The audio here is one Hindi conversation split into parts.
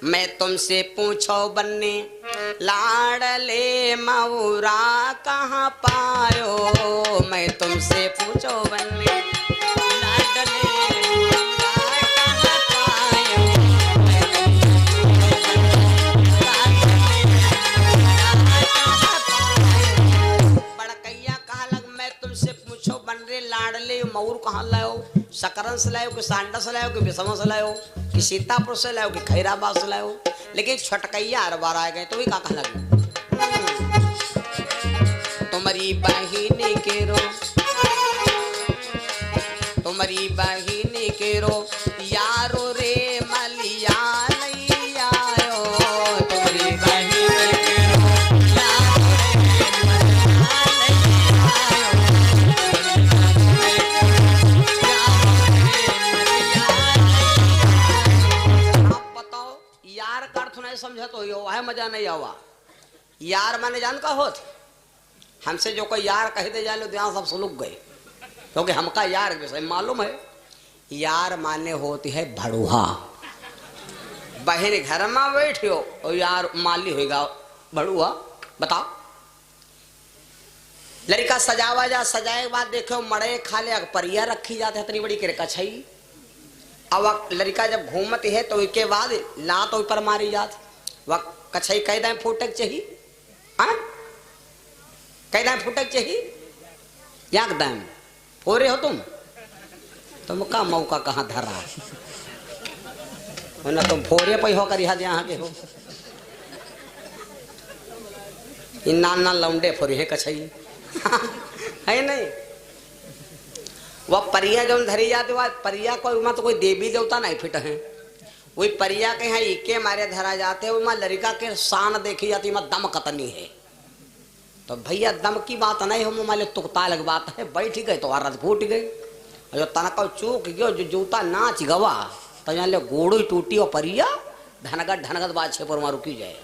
मैं तुमसे पूछो बन्ने लाडले मऊरा कहाँ पायो। मैं तुमसे पूछो बन्ने लाडले लाडले मऊर कहाँ लायो, सकरन से लायो कि सांडा से लायो कि बिसमा से लायो कि सीतापुर से लायो कि खैराबाद से लायो, लेकिन छटकैया हर बार आ गए तो भी कहाँ लगे। तुम्हारी बहिनी के रो, तुम्हारी बहिनी के रो यारो रे मलिया नहीं आयो। तुम्हारी बहिनी के रो यारो समझा तो यो है मजा नहीं आवा। यार माने जान का होत, हमसे जो कोई यार कह दे जाए तो सब सुलग गए, क्योंकि हमका यार विषय मालूम है। यार माने होती है भड़ुहा। बहन घर में बैठियो और यार माली होगा भड़ुहा। बताओ लड़का सजावा जा, सजाए के बाद देखो मड़े खाले परिया रखी जाते इतनी बड़ी कर कछई। अब लड़का जब घूमती है तो उसके बाद लात ऊपर मारी जाती, वह कछई कई दाएं फूटक चाहिए। हाँ कई दाएं फूटक चाहिए याक दाएं फोरे हो तुम का मौका कहाँ धरा ना, तुम फोरे पे हो कर यहाँ के हो। इन नान लौंडे फोरे है कछई है नहीं। वह परिया जो धरी जाती वह परिया कोई तो कोई देवी देवता नहीं फिट है, वही परिया के यहाँ इके मारे धरा जाते वो लड़का के शान देखी जाती मैं दम कतनी है। तो भैया दम की बात नहीं हो, माले तुकता अलग बात है। बैठ गए तो रथ फूट गई, जो तनका चूक गयो जो जूता नाच गवा तो यहाँ ले गोड़ो टूटी और परिया ढनगत बात छे पर रुकी जाए।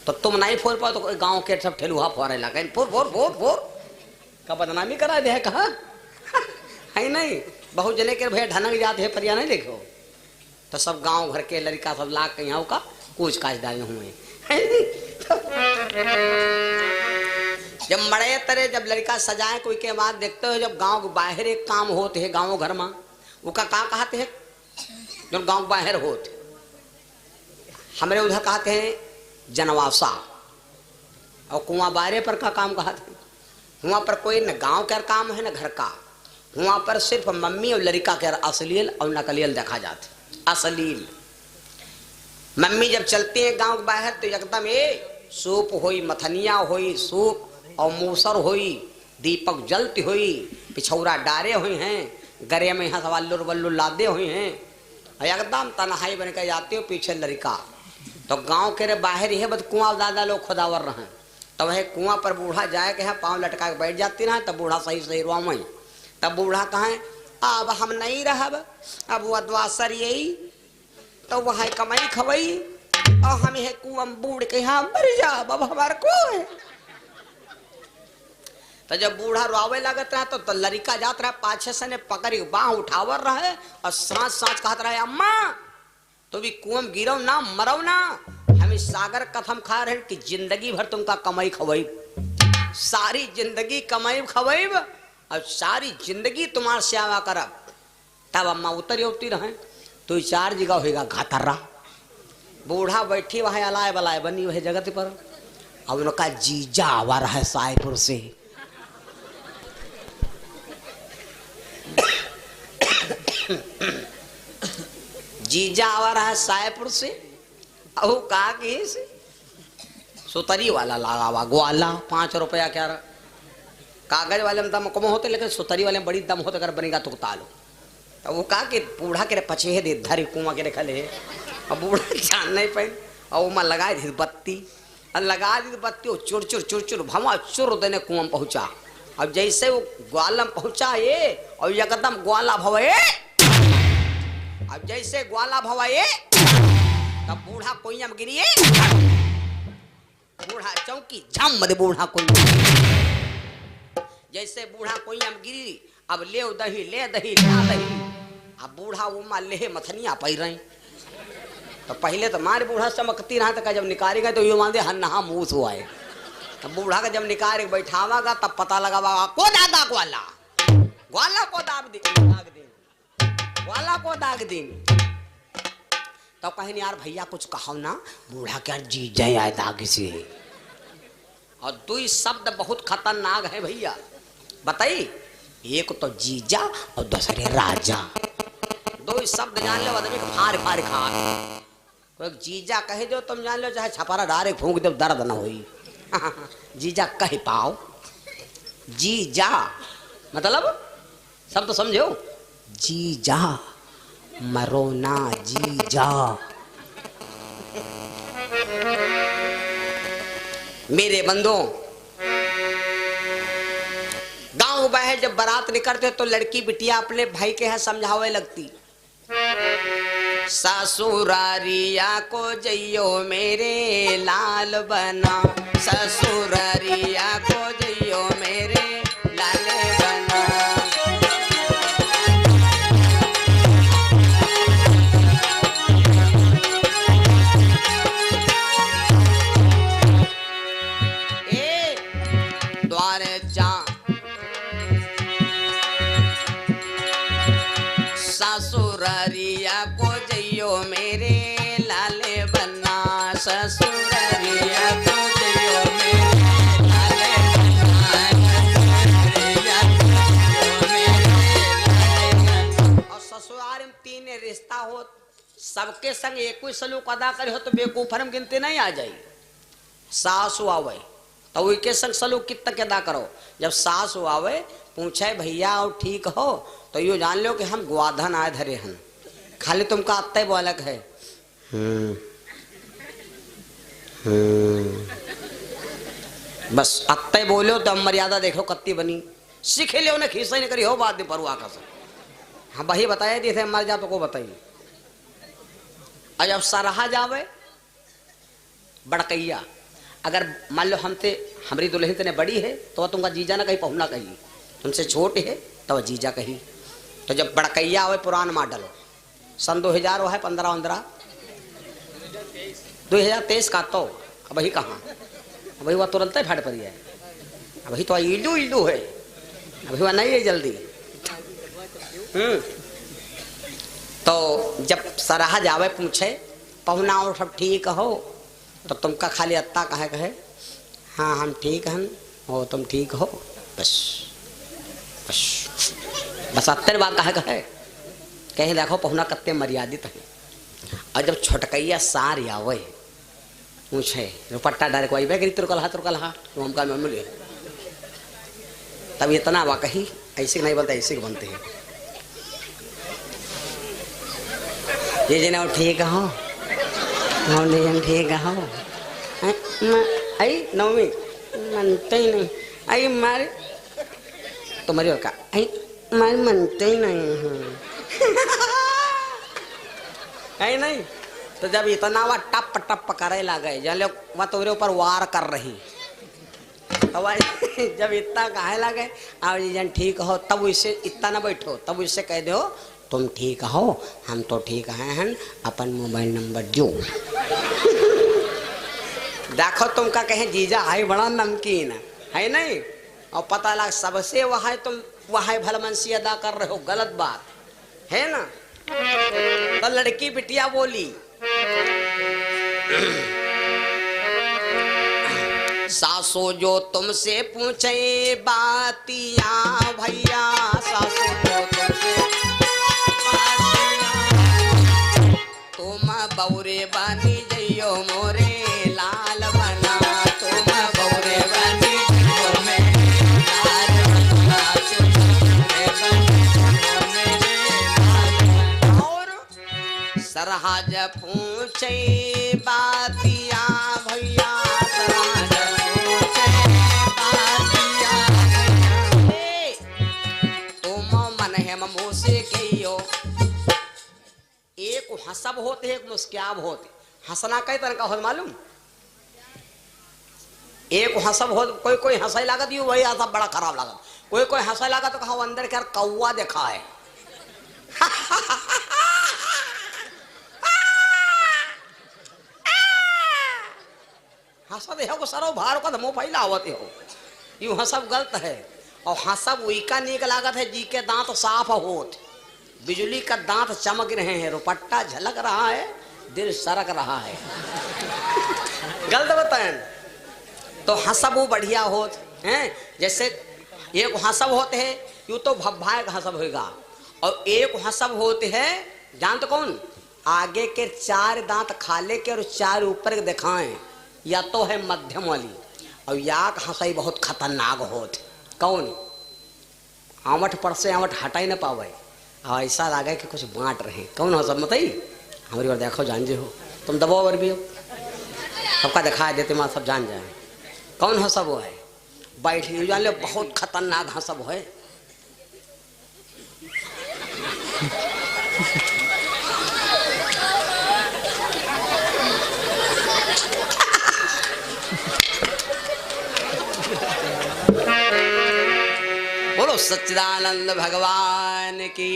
तो तुम नहीं फोड़ पाओ तो कोई गाँव के सब ठेलुहा फोड़े लगे, फोर फोर फोर फोर का बदनामी करा दे कहा है नहीं। बहुत जने के भैया ढनक जाते है परिया नहीं देखो, तो सब गांव घर के लड़का सब लाग के यहाँ का कुछ काज डाले हुए। जब मड़े तरे जब लड़का सजाए कोई के बाद देखते हो, जब गांव के बाहर एक काम होते है गांव घर में उसका का कहते हैं, जो गांव बाहर होते हमारे उधर कहते हैं जनवासा, और कुआं बारे पर का काम कहते हैं। वहाँ पर कोई न गांव का काम है न घर का, वहाँ पर सिर्फ मम्मी और लड़का के अश्लील और नकलियल देखा जाते। अश्लील मम्मी जब चलती है गांव के बाहर तो एकदम ये सूप होई, मथनिया होई, सूप और मूसर होई, दीपक जलती हुई, पिछौरा डारे हुए हैं, गरे में यहाँ सवाल्लुर वल्लुर लादे हुए हैं, एकदम तनहाई बन कर जाते हो पीछे लड़का। तो गांव के बाहर ही बस कुआं दादा लोग खुदावर रहे, तो वह कुआं पर बूढ़ा जाए के यहाँ पाँव लटका के बैठ जाती ना, तब बूढ़ा सही सही रुआ वहीं। तब बूढ़ा कहें अब हम नहीं रहब, अब वह द्वासर यही तो वह कमाई खवई और हम है कुआं बूढ़ के यहाँ मर जा अब हमारे को है। तो जब बूढ़ा रोवे लगत रहा तो लड़का जात रहा पाछे से ने पकड़ी बाह उठावर रहे और सांस सांस कहत रहे अम्मा तो भी कुआं गिरो ना मरो ना, हम इस सागर कथम खा रहे कि जिंदगी भर तुमका कमाई खवई, सारी जिंदगी कमाई खवई और सारी जिंदगी तुम्हार सेवा करब। तब अम्मा उतर उतरी रहे तो चार जगह होगा घातरा। बूढ़ा बैठी वहां अलाय बलाय बनी वह जगत पर, अब उनका जीजा आवा रहा है सायपुर से। जीजा आवा रहा है सायपुर से, अब कहा कि सुतरी वाला लावा ग्वाला 5 रुपया क्या रहा। कागज वाले में दम कम होते लेकिन सुतरी वाले में बड़ी दम होते, अगर बनेगा तो तालो। तो वो कहा कि बूढ़ा के पचे दे धरी कुआं के खले, अब बूढ़ा जान नहीं पाई और वो लगा दी बत्ती, और लगा दी बत्ती वो चुर चुर चुर चुर भवा चुर देने कुआं पहुंचा। अब जैसे वो ग्वाला में पहुंचा ये और एकदम ग्वाला भवे, अब जैसे ग्वाला भवाए तब बूढ़ा कोइया में गिरी, बूढ़ा चौकी झम दे बूढ़ा कोइया। जैसे बूढ़ा कोइया में गिरी अब ले दही ले दही ला दही, अब बूढ़ा उमा ले मथनिया पै रहे तो पहले तो मारे बूढ़ा चमकती रहा तक, जब निकाली गए तो ये मान दे हन्ना मूस हुआ है। तब बूढ़ा का जब निकाल के बैठावागा तब पता लगावा को दादा ग्वाला ग्वाला को दाग दिन ग्वाला को दाग दिन। तो कहीं यार भैया कुछ कहो ना, बूढ़ा क्या जी जाए आए दाग से। और दो शब्द बहुत खतरनाक है भैया, बताइए। एक तो जीजा और दूसरे राजा, दो शब्द जान लो आदमी को फाड़ फाड़ खा। कोई जीजा कहे जो तुम जान लो, चाहे छपारा डायरेक्ट फूंक दो दर्द ना होई। जीजा कह पाओ, जीजा मतलब शब्द समझो, जीजा मरोना जीजा। मेरे बंदों, गांव बाहर जब बारात निकलते तो लड़की बिटिया अपने भाई के यहाँ समझावे लगती, ससुरारिया को जइयो मेरे लाल बना, ससुरारिया को जइयो मेरे लाल बना। ए द्वारे जा ससुरारिया को जइयो मेरे लाले बना, ससुरारिया को जइयो मेरे लाले बना। और ससुराल में तीन रिश्ता हो, सबके संग एक ही सलूक अदा करे हो तो बेवकूफर में गिनती नहीं आ जाए। सासु आवे तो उनके संग सलूक कितना के अदा करो। जब सासु आवे पूछे भैया और ठीक हो तो यो जान लो कि हम ग्वाधन आए धरे हन, खाली तुमका अत्ते बोलक है। बस अत्ते बोलो तो मर्यादा देखो कत्ती बनी, सीख ले उन्हें खीसा नहीं करी हो बात नहीं परवाह का। हाँ वही बताया थे मर जा तो को बताइए। और जब सराहा जावे बड़कैया, अगर मान लो हमसे हमारी दुल्हन तने बड़ी है तो वह तुमका जीजा ना कही पहुना कही, तुमसे छोटे है तो वह जीजा कही। तो जब बड़कैया आवे पुरान मॉडल सन 2000 वो है 15 2023 का, तो अब वही कहाँ, अभी वह तुरंत ही फाट पड़ी है। अभी तो इल्डू इल्डू है, अभी वह नहीं है जल्दी। तो जब सराहा जावे पूछे पहुना और सब ठीक हो तो तुमका खाली अत्ता कहे हाँ हम ठीक हैं हो, तुम ठीक हो, बस बस बस अत्तर बात कहे कहीं देखो पहुना कत्ते मर्यादित है। और जब छोटकैया सार आवे पूछे दुपट्टा डायरेक्ट वही बैग तुरकलहा तो हमका में मिले, तब इतना वा कही ऐसे नहीं बनते, ऐसे बनते हैं ये जना ठीक हो ठीक हो। आई नवमी मनते ही नहीं, आई मारे तो मरी का आई मारे मनते ही नहीं है नहीं। तो जब इतना वह टप टप करे लगे जब लोग वह तुम्हारे ऊपर वार कर रही, तो जब इतना कहे लगे आप जन ठीक हो तब इससे इतना ना बैठो, तब इससे कह दो तुम ठीक हो, हम तो ठीक हैं, अपन मोबाइल नंबर दो। देखो तुमका कहे जीजा है बड़ा नमकीन है नहीं, और पता लग सबसे वह तुम वह भलमनसी अदा कर रहे हो, गलत बात है ना। तो लड़की बिटिया बोली सासो जो तुमसे पूछे बातियां भैया, सासो जो तुमसे तुम बौरे बानी जइयो मोरे लाल बना, तुम बौरे बानी जइयो मेरे लाल बना, और सरहाज पूछे बातिया भैया, सरहाज पूछे बातिया तुम मन है मुँह से कहियो। एक हंसब होते एक मुस्क्याब होते, हंसना कई तरह का हो मालूम, एक हंसब हो कोई हंसाई लागत यू वही हंसब बड़ा खराब लागत, कोई हंसाई लागत तो कहा अंदर क्या कौवा देखा है हंसत हो सरो भार का धमो फैला आवत हो यू हंसब गलत है और हंसब उइका नीक लागत है जी के दांत साफ होत बिजली का दांत चमक रहे हैं रुपट्टा झलक रहा है दिल सरक रहा है गलत बताएं तो हंसब वो बढ़िया होत हैं जैसे एक हंसब होते है यूं तो भब्भाए का हंसब होगा और एक हंसब होते है जानते कौन आगे के 4 दांत खाले के और 4 ऊपर के दिखाएं या तो है मध्यम वाली और या हंसाई बहुत खतरनाक होत कौन आवट पर से आवट हटा ही ना पावे और ऐसा लगा कि कुछ बांट रहे कौन हंसब बताई हमारी बार देखो जान जे हो तुम दबाओ और भी हो सबका दिखा देते माँ सब जान जाए कौन हंसब वो है बैठ जान ले बहुत खतरनाक हंसब है बोलो सच्चिदानंद भगवान की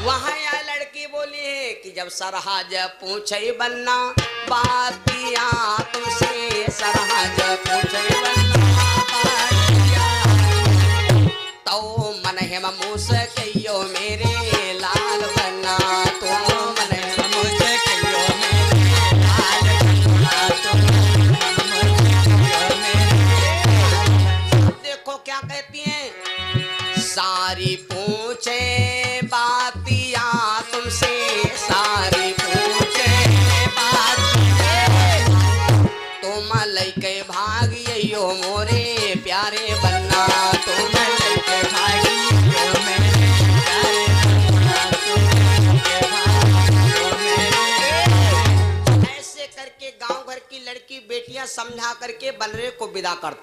वहां या लड़की बोली है कि जब सरहज पूछे बनना बातिया तुमसे सरहज पूछे बनना बातिया तो मन है ममूस कहियो मेरे लाल बनना तो मन है ममूस कहियो मेरे लाल बनना तो देखो क्या कहती हैं सारी पूछे बातिया तुमसे सारी पूछे बातिया तुम लइके भागियो मोरे प्यारे बनना तुम लइके भागियो मेरे प्यारे बनना तुम लइके भागियो मेरे ऐसे करके गांव घर की लड़की बेटियां समझा करके बनरे को विदा करती